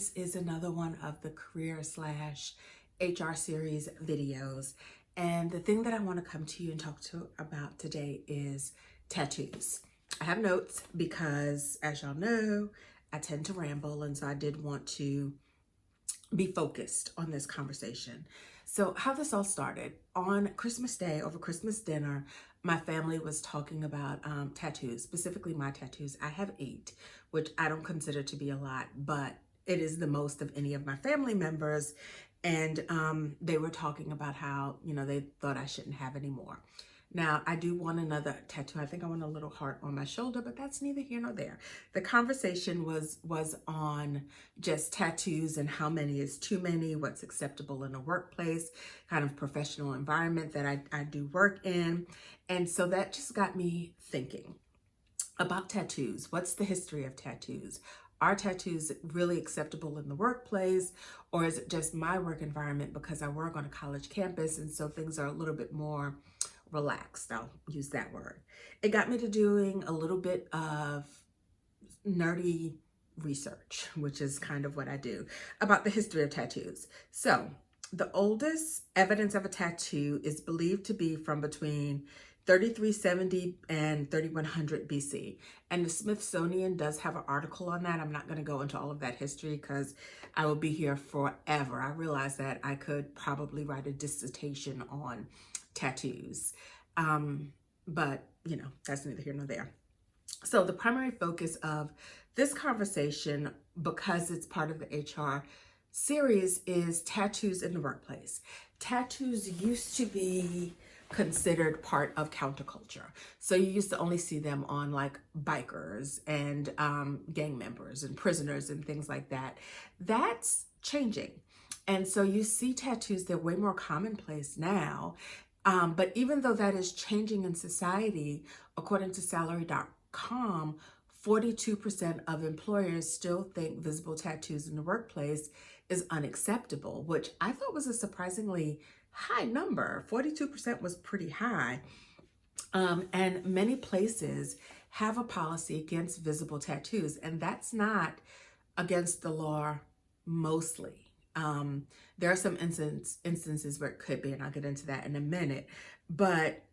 this is another one of the career slash HR series videos. And the thing that I want to come to you and talk to about today is tattoos. I have notes because, as y'all know, I tend to ramble, and so I did want to be focused on this conversation. So how this all started, on Christmas Day, over Christmas dinner, my family was talking about tattoos, specifically my tattoos. I have 8, which I don't consider to be a lot, but it is the most of any of my family members. And they were talking about how, they thought I shouldn't have any more. Now, I do want another tattoo. I think I want a little heart on my shoulder, but that's neither here nor there. The conversation was on just tattoos and how many is too many, what's acceptable in a workplace, kind of professional environment that I do work in. And so that just got me thinking about tattoos. What's the history of tattoos? Are tattoos really acceptable in the workplace, or is it just my work environment because I work on a college campus and so things are a little bit more relaxed? I'll use that word. It got me to doing a little bit of nerdy research, which is kind of what I do, about the history of tattoos. So the oldest evidence of a tattoo is believed to be from between 3370 and 3100 BC. And the Smithsonian does have an article on that. I'm not going to go into all of that history because I will be here forever. I realize that I could probably write a dissertation on tattoos. But, that's neither here nor there. So the primary focus of this conversation, because it's part of the HR series, is tattoos in the workplace. Tattoos used to be considered part of counterculture. So you used to only see them on like bikers and gang members and prisoners and things like that. That's changing. And so you see tattoos, they're way more commonplace now. But even though that is changing in society, according to salary.com, 42% of employers still think visible tattoos in the workplace is unacceptable, which I thought was a surprisingly high number. 42% was pretty high. And many places have a policy against visible tattoos, and that's not against the law mostly. There are some instances where it could be, and I'll get into that in a minute, but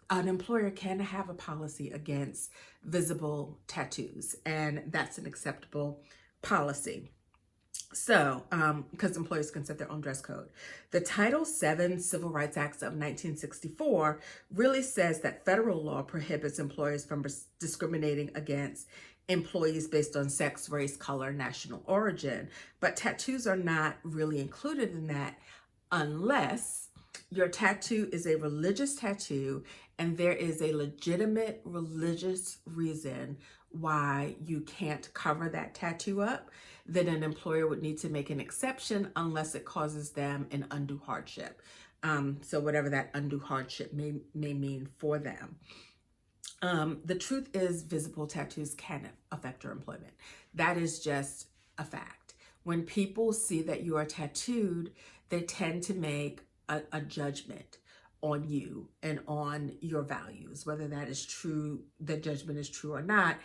an employer can have a policy against visible tattoos, and that's an acceptable policy. So, because employers can set their own dress code. The Title VII Civil Rights Act of 1964 really says that federal law prohibits employers from discriminating against employees based on sex, race, color, national origin. But tattoos are not really included in that unless your tattoo is a religious tattoo and there is a legitimate religious reason why you can't cover that tattoo up. Then an employer would need to make an exception unless it causes them an undue hardship. So whatever that undue hardship may mean for them. The truth is, visible tattoos can affect your employment. That is just a fact. When people see that you are tattooed, they tend to make a judgment on you and on your values, whether that is true, the judgment is true or not.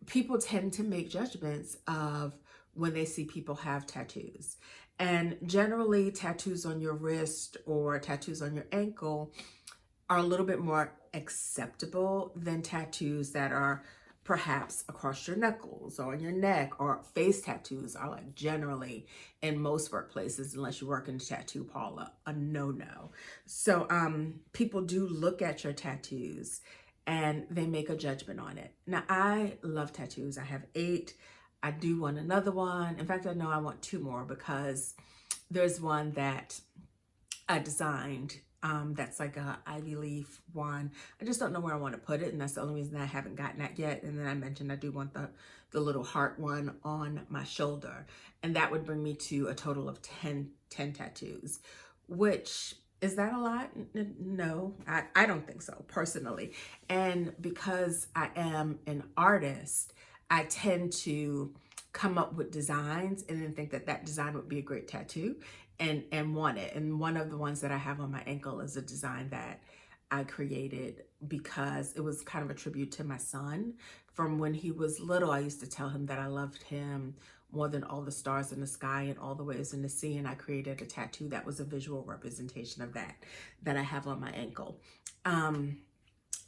People tend to make judgments of when they see people have tattoos. And generally, tattoos on your wrist or tattoos on your ankle are a little bit more acceptable than tattoos that are perhaps across your knuckles or on your neck, or face tattoos are like generally in most workplaces, unless you work in a tattoo parlor, a no-no. So people do look at your tattoos and they make a judgment on it. Now, I love tattoos. I have 8. I do want another one. In fact, I know I want 2 more because there's one that I designed that's like a ivy leaf one. I just don't know where I want to put it, and that's the only reason I haven't gotten that yet. And then I mentioned I do want the little heart one on my shoulder, and that would bring me to a total of 10 tattoos, which is that a lot? No, I don't think so personally. And because I am an artist, I tend to come up with designs and then think that that design would be a great tattoo and want it. And one of the ones that I have on my ankle is a design that I created because it was kind of a tribute to my son. From when he was little, I used to tell him that I loved him more than all the stars in the sky and all the waves in the sea. And I created a tattoo that was a visual representation of that I have on my ankle.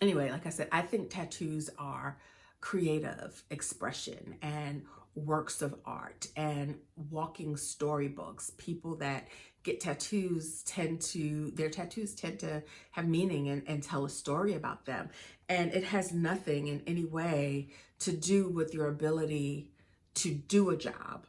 Anyway, like I said, I think tattoos are creative expression and works of art and walking storybooks. People that get tattoos their tattoos tend to have meaning and tell a story about them. And it has nothing in any way to do with your ability to do a job.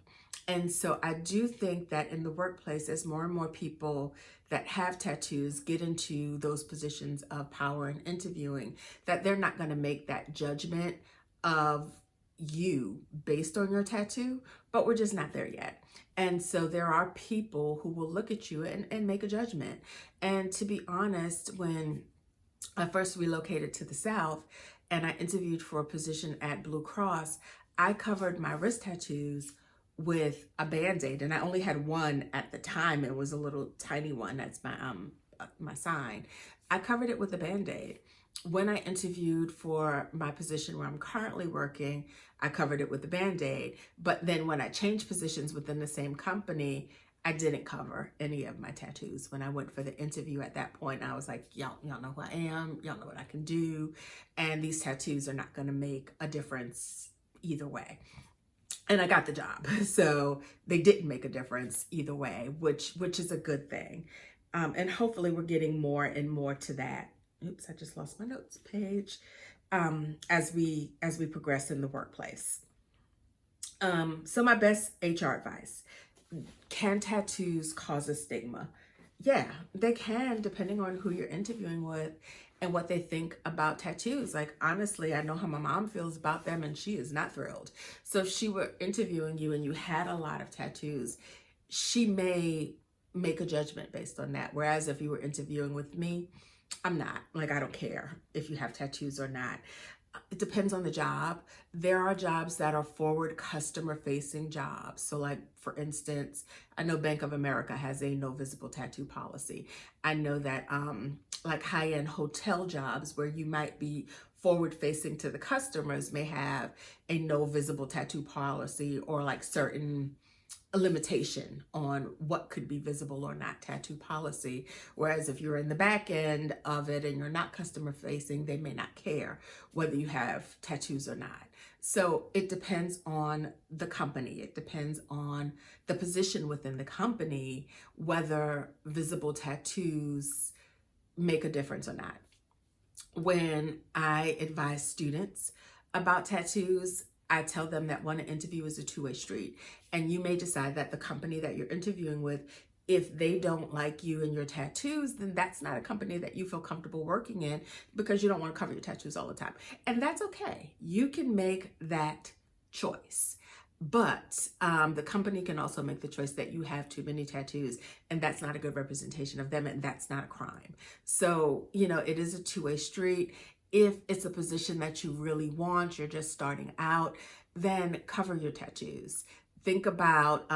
And so I do think that in the workplace, as more and more people that have tattoos get into those positions of power and interviewing, that they're not going to make that judgment of you based on your tattoo, but we're just not there yet. And so there are people who will look at you and make a judgment. And to be honest, when I first relocated to the South and I interviewed for a position at Blue Cross, I covered my wrist tattoos with a Band-Aid, and I only had one at the time. It was a little tiny one. That's my sign. I covered it with a Band-Aid. When I interviewed for my position where I'm currently working, I covered it with a Band-Aid. But then when I changed positions within the same company, I didn't cover any of my tattoos. When I went for the interview at that point, I was like, y'all know who I am. Y'all know what I can do. And these tattoos are not going to make a difference either way. And I got the job. So they didn't make a difference either way, which is a good thing. And hopefully we're getting more and more to that. Oops, I just lost my notes page. As we progress in the workplace. So my best HR advice: can tattoos cause a stigma? Yeah, they can, depending on who you're interviewing with and what they think about tattoos. Like, honestly, I know how my mom feels about them, and she is not thrilled. So if she were interviewing you and you had a lot of tattoos, she may make a judgment based on that. Whereas if you were interviewing with me, I'm not. Like, I don't care if you have tattoos or not. It depends on the job. There are jobs that are forward customer facing jobs. So like, for instance, I know Bank of America has a no visible tattoo policy. I know that like high-end hotel jobs where you might be forward facing to the customers may have a no visible tattoo policy, or like certain a limitation on what could be visible or not tattoo policy. Whereas if you're in the back end of it and you're not customer facing, they may not care whether you have tattoos or not. So it depends on the company. It depends on the position within the company, whether visible tattoos make a difference or not. When I advise students about tattoos, I tell them that one, an interview is a two-way street. And you may decide that the company that you're interviewing with, if they don't like you and your tattoos, then that's not a company that you feel comfortable working in, because you don't want to cover your tattoos all the time. And that's okay. You can make that choice. But the company can also make the choice that you have too many tattoos, and that's not a good representation of them, and that's not a crime. So, it is a two-way street. If it's a position that you really want, you're just starting out, then cover your tattoos. Think about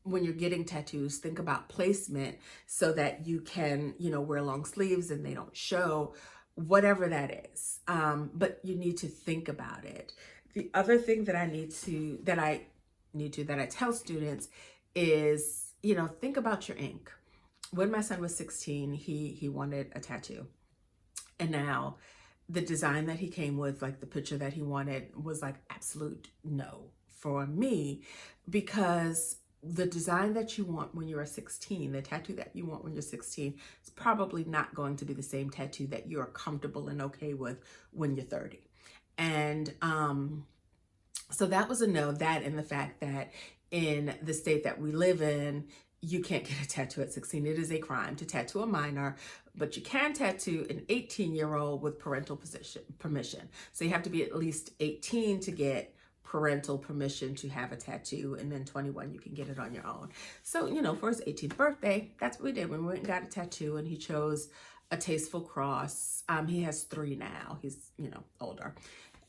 when you're getting tattoos, think about placement so that you can, wear long sleeves and they don't show, whatever that is. But you need to think about it. The other thing that I tell students is, think about your ink. When my son was 16, he wanted a tattoo. And now the design that he came with, like the picture that he wanted, was like absolute no for me, because the design that you want when you're 16, the tattoo that you want when you're 16, is probably not going to be the same tattoo that you're comfortable and okay with when you're 30. And so that was a no. That, and the fact that in the state that we live in, you can't get a tattoo at 16. It is a crime to tattoo a minor, but you can tattoo an 18-year-old with parental permission. So you have to be at least 18 to get parental permission to have a tattoo, and then 21 you can get it on your own. So, for his 18th birthday, that's what we did. We went and got a tattoo, and he chose a tasteful cross. He has 3 now. He's, older.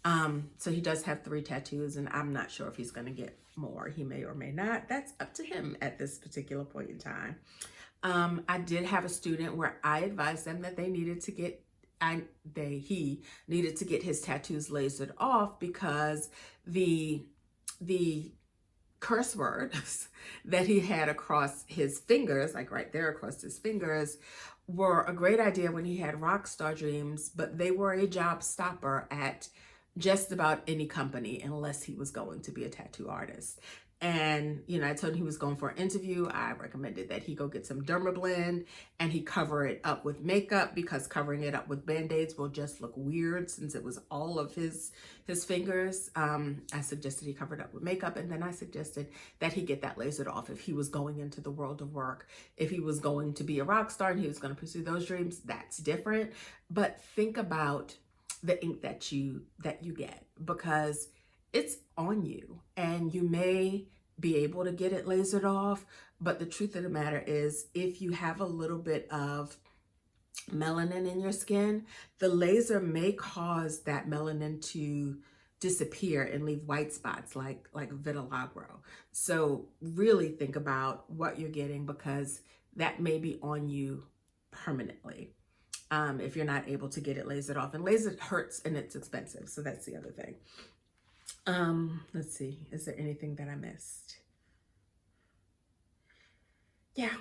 So he does have 3 tattoos, and I'm not sure if he's going to get more. He may or may not. That's up to him at this particular point in time. I did have a student where I advised them that he needed to get his tattoos lasered off, because the curse words that he had across his fingers, like right there across his fingers, were a great idea when he had rock star dreams, but they were a job stopper at just about any company unless he was going to be a tattoo artist. And, you know, I told him he was going for an interview. I recommended that he go get some Dermablend and he cover it up with makeup, because covering it up with Band-Aids will just look weird since it was all of his fingers. I suggested he covered up with makeup, and then I suggested that he get that lasered off if he was going into the world of work. If he was going to be a rock star and he was going to pursue those dreams, that's different. But think about the ink that you get, because it's on you, and you may be able to get it lasered off, but the truth of the matter is, if you have a little bit of melanin in your skin, the laser may cause that melanin to disappear and leave white spots like vitiligo. So really think about what you're getting, because that may be on you permanently if you're not able to get it lasered off. And laser hurts and it's expensive, so that's the other thing. Let's see, is there anything that I missed? Yeah,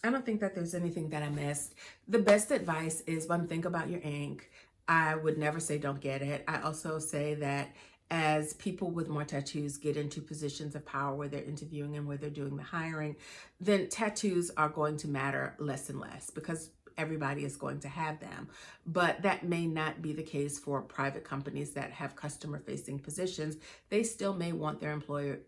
I don't think that there's anything that I missed. The best advice is, one, think about your ink. I would never say don't get it. I also say that as people with more tattoos get into positions of power where they're interviewing and where they're doing the hiring, then tattoos are going to matter less and less, because everybody is going to have them. But that may not be the case for private companies that have customer facing positions. They still may want their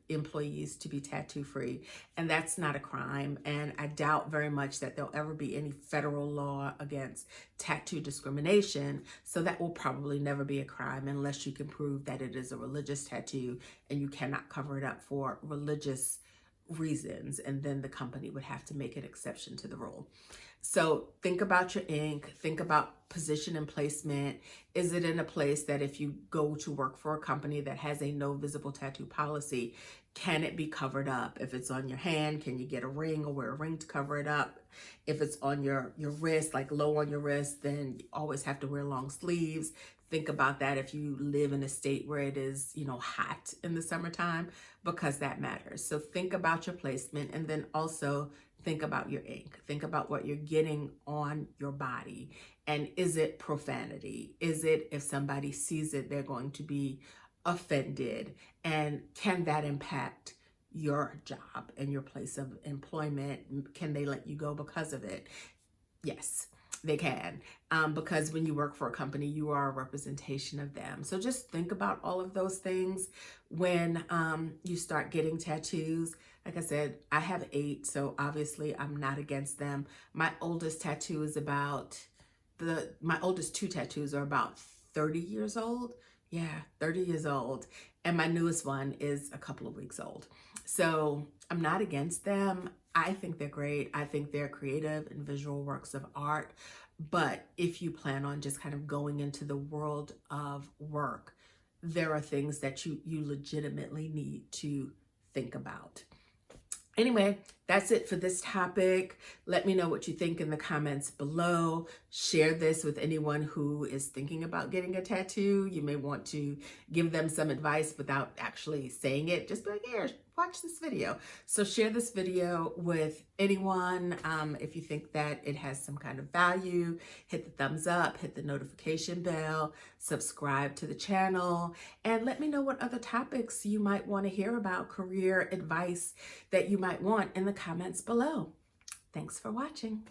employees to be tattoo free, and that's not a crime. And I doubt very much that there'll ever be any federal law against tattoo discrimination. So that will probably never be a crime unless you can prove that it is a religious tattoo and you cannot cover it up for religious reasons, and then the company would have to make an exception to the rule. So think about your ink, think about position and placement. Is it in a place that if you go to work for a company that has a no visible tattoo policy, can it be covered up? If it's on your hand, can you get a ring or wear a ring to cover it up? If it's on your wrist, like low on your wrist, then you always have to wear long sleeves. Think about that if you live in a state where it is, you know, hot in the summertime, because that matters. So think about your placement, and then also think about your ink. Think about what you're getting on your body. And is it profanity? Is it, if somebody sees it, they're going to be offended? And can that impact your job and your place of employment? Can they let you go because of it? Yes, they can, because when you work for a company, you are a representation of them. So just think about all of those things when you start getting tattoos. Like I said, I have 8, so obviously I'm not against them. My oldest tattoo is my oldest 2 tattoos are about 30 years old. Yeah, 30 years old. And my newest one is a couple of weeks old. So I'm not against them. I think they're great. I think they're creative and visual works of art. But if you plan on just kind of going into the world of work, there are things that you legitimately need to think about. Anyway, that's it for this topic. Let me know what you think in the comments below. Share this with anyone who is thinking about getting a tattoo. You may want to give them some advice without actually saying it. Just be like, here, watch this video. So share this video with anyone. If you think that it has some kind of value, hit the thumbs up, hit the notification bell, subscribe to the channel, and let me know what other topics you might want to hear about, career advice that you might want, in the comments below. Thanks for watching.